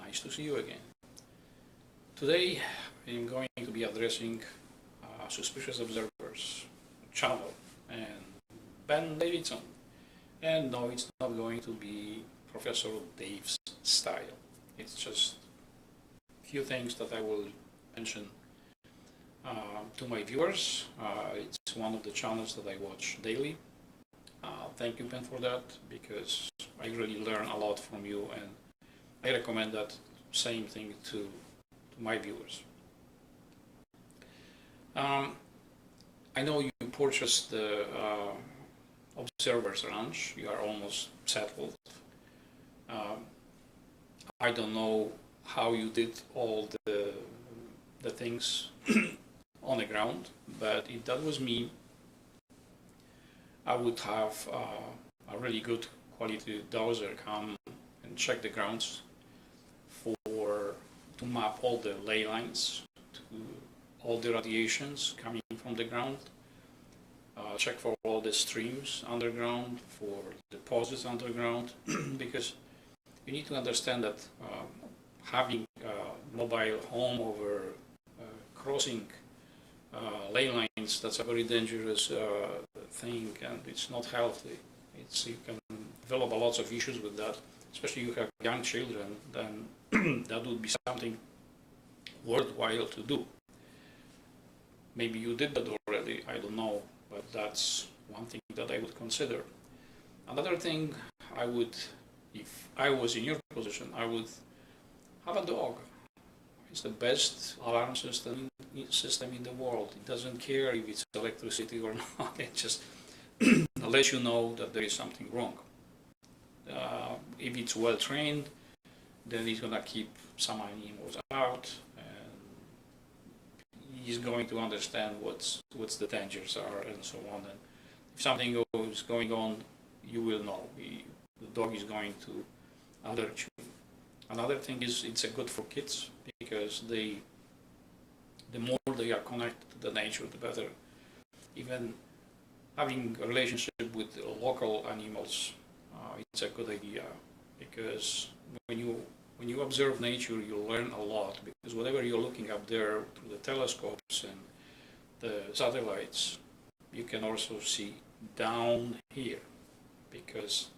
Nice to see you again. Today I'm going to be addressing Suspicious Observers channel and Ben Davidson. And no, it's not going to be Professor Dave's style. It's just a few things that I will mention to my viewers. It's one of the channels that I watch daily. Thank you, Ben, for that, because I really learn a lot from you, and I recommend that same thing to my viewers. I know you purchased the Observer's Ranch. You are almost settled. I don't know how you did all the things on the ground, but if that was me, I would have a really good quality dozer come and check the grounds to map all the ley lines, to all the radiations coming from the ground, check for all the streams underground, for deposits underground, because you need to understand that having a mobile home over crossing ley lines, that's a very dangerous thing, and it's not healthy. You can develop lots of issues with that, especially if you have young children. Then that would be something worthwhile to do. Maybe you did that already, I don't know, but that's one thing that I would consider. Another thing I would, if I was in your position, I would have a dog. It's the best alarm system in the world. It doesn't care if it's electricity or not. It just lets you know that there is something wrong. If it's well trained, then it's gonna keep some animals out, and he's going to understand what's the dangers are and so on. And if something is going on, you will know. The dog is going to alert you. Another thing is it's good for kids, because the more they are connected to the nature, the better. Even having a relationship with local animals, it's a good idea, because when you observe nature, you learn a lot, because whatever you're looking up there through the telescopes and the satellites, you can also see down here, because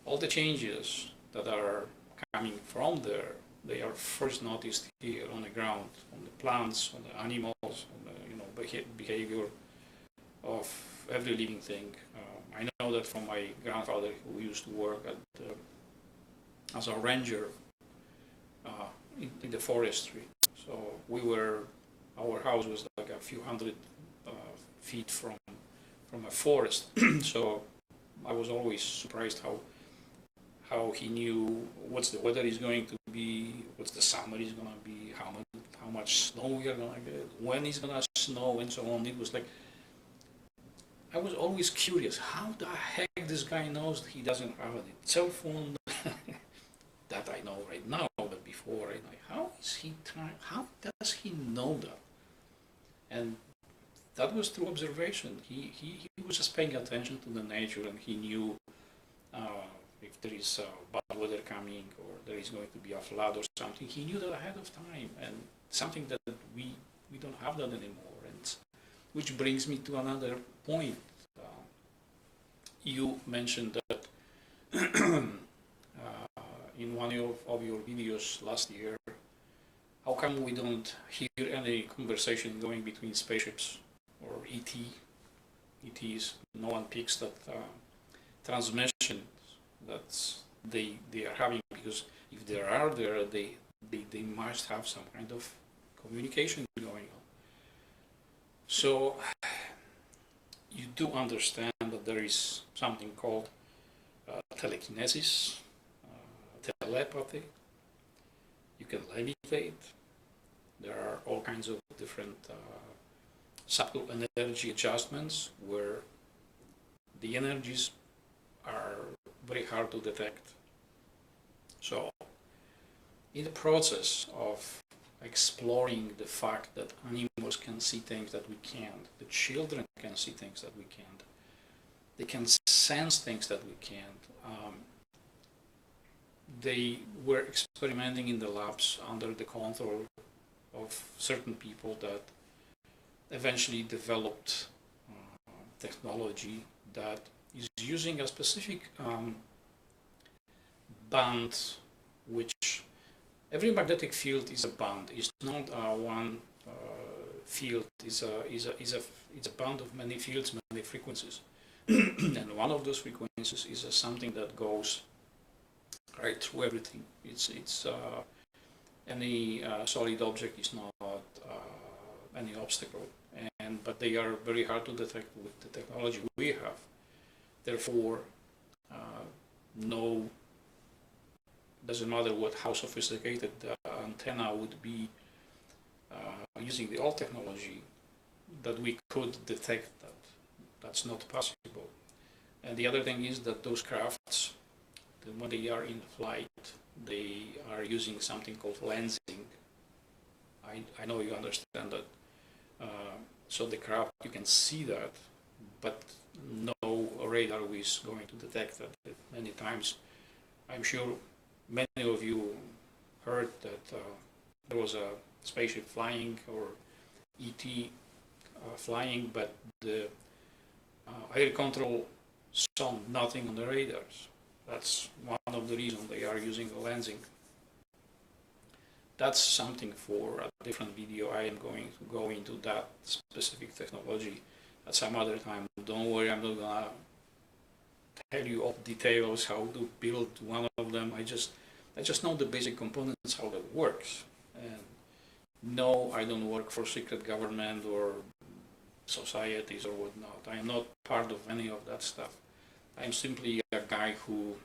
all the changes that are coming from there, they are first noticed here on the ground, on the plants, on the animals, on the behavior of every living thing. I know that from my grandfather, who used to work as a ranger in the forestry. So our house was like a few hundred feet from a forest. So I was always surprised how he knew what's the weather is going to be, what's the summer is going to be, how much snow we are going to get, when it's going to snow, and so on. It was like, I was always curious, how the heck this guy knows that he doesn't have a cell phone that I know right now, but before, I'm like, how does he know that? And that was through observation. He was just paying attention to the nature, and he knew if there is bad weather coming, or there is going to be a flood or something. He knew that ahead of time, and something that we don't have that anymore. And which brings me to another point. You mentioned that in one of your videos last year, how come we don't hear any conversation going between spaceships or ETs? No one picks that transmission that they are having, because if they are there, they must have some kind of communication going on. So you do understand that there is something called telekinesis, telepathy. You can levitate. There are all kinds of different subtle energy adjustments where the energies are very hard to detect. So in the process of exploring the fact that animals can see things that we can't, the children can see things that we can't, they can sense things that we can't, they were experimenting in the labs under the control of certain people that eventually developed technology that is using a specific band, which every magnetic field is a band. It's not one field. It's a band of many fields, many frequencies, and one of those frequencies is something that goes right through everything. It's any solid object is not any obstacle, but they are very hard to detect with the technology we have. Therefore, no, doesn't matter how sophisticated the antenna would be using the old technology, that we could detect that. That's not possible. And the other thing is that those crafts, when they are in flight, they are using something called lensing. I know you understand that. So the craft, you can see that, but no radar is going to detect that. Many times, I'm sure many of you heard that there was a spaceship flying, or ET flying, but the air control saw nothing on the radars. That's one of the reasons they are using the lensing. That's something for a different video. I am going to go into that specific technology at some other time. Don't worry, I'm not gonna tell you all details how to build one of them. I just know the basic components, how that works. And no, I don't work for secret government or societies or whatnot. I am not part of any of that stuff. I'm simply a guy who,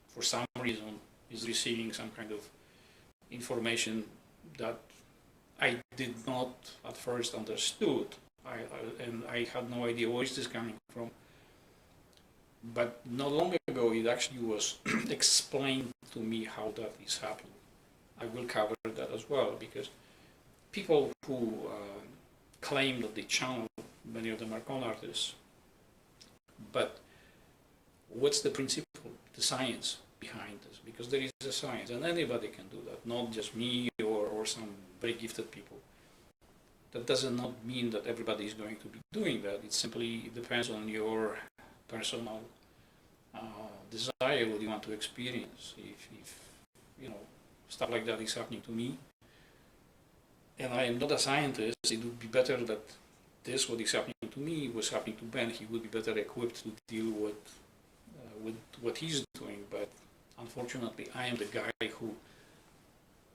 for some reason, is receiving some kind of information that I did not at first understood, and I had no idea where is this coming from. But not long ago, it actually was explained to me how that is happening. I will cover that as well, because people who claim that they channel, many of them are con artists. But what's the principle, the science behind this? Because there is a science, and anybody can do that, not just me or some very gifted people. That does not mean that everybody is going to be doing that. It simply depends on your personal desire, what you want to experience. If you know, stuff like that is happening to me, and I am not a scientist, it would be better that this, what is happening to me, was happening to Ben. He would be better equipped to deal with what he's doing. But unfortunately, I am the guy who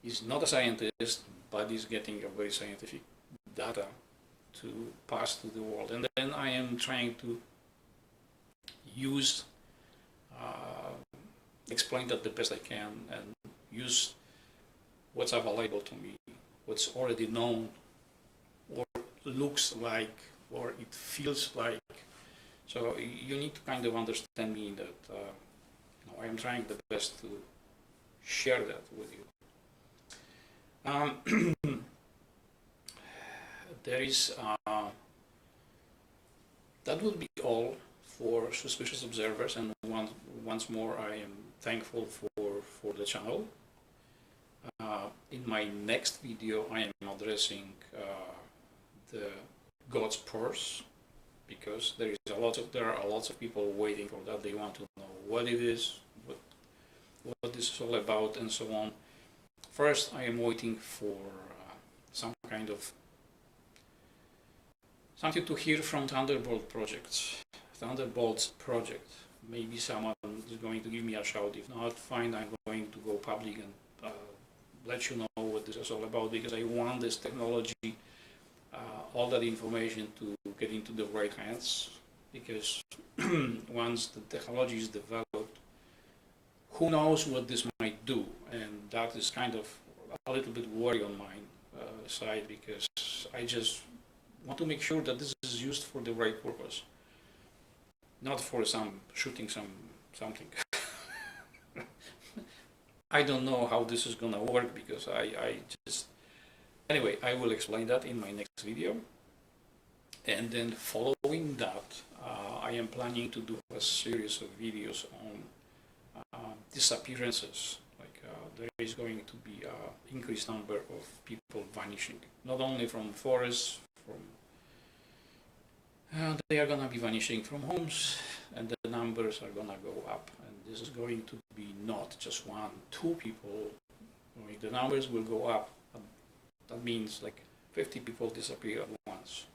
is not a scientist, but is getting a very scientific data to pass to the world. And then I am trying to use, explain that the best I can, and use what's available to me, what's already known, or looks like, or it feels like. So you need to kind of understand me that I am trying the best to share that with you. There is, that would be all for suspicious observers, and once more I am thankful for the channel. In my next video I am addressing the God's purse, because there are lots of people waiting for that. They want to know what it is, what this is all about, and so on. First, I am waiting for some kind of something to hear from Thunderbolts project. Maybe someone is going to give me a shout. If not, fine, I'm going to go public and let you know what this is all about, because I want this technology, all that information, to get into the right hands. Because once the technology is developed, who knows what this might do? And that is kind of a little bit worry on my side, because I just want to make sure that this is used for the right purpose, not for shooting something. I don't know how this is gonna work, because anyway, I will explain that in my next video. And then following that, I am planning to do a series of videos on disappearances. Like there is going to be an increased number of people vanishing, not only from forests, they are going to be vanishing from homes, and the numbers are going to go up. And this is going to be not just 1, 2 people. I mean, the numbers will go up. That means like 50 people disappear at once.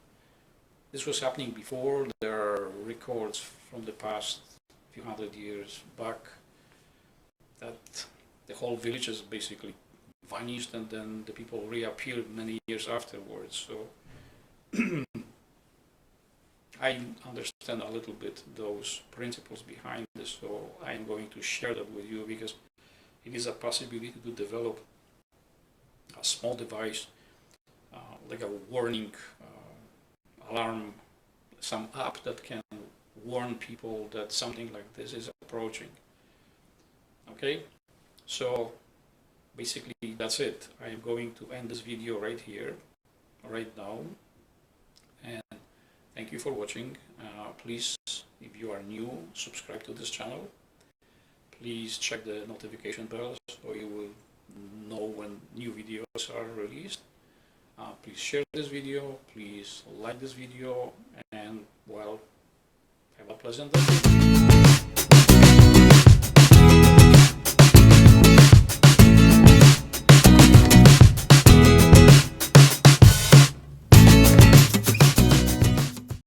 This was happening before. There are records from the past few hundred years back that the whole villages basically vanished, and then the people reappeared many years afterwards. So I understand a little bit those principles behind this, so I'm going to share that with you, because it is a possibility to develop a small device, like a warning alarm, some app that can warn people that something like this is approaching. Okay, so basically that's it. I am going to end this video right here, right now, and thank you for watching. Please, if you are new, subscribe to this channel. Please check the notification bell so you will know when new videos are released. Please share this video, please like this video, and well, have a pleasant day.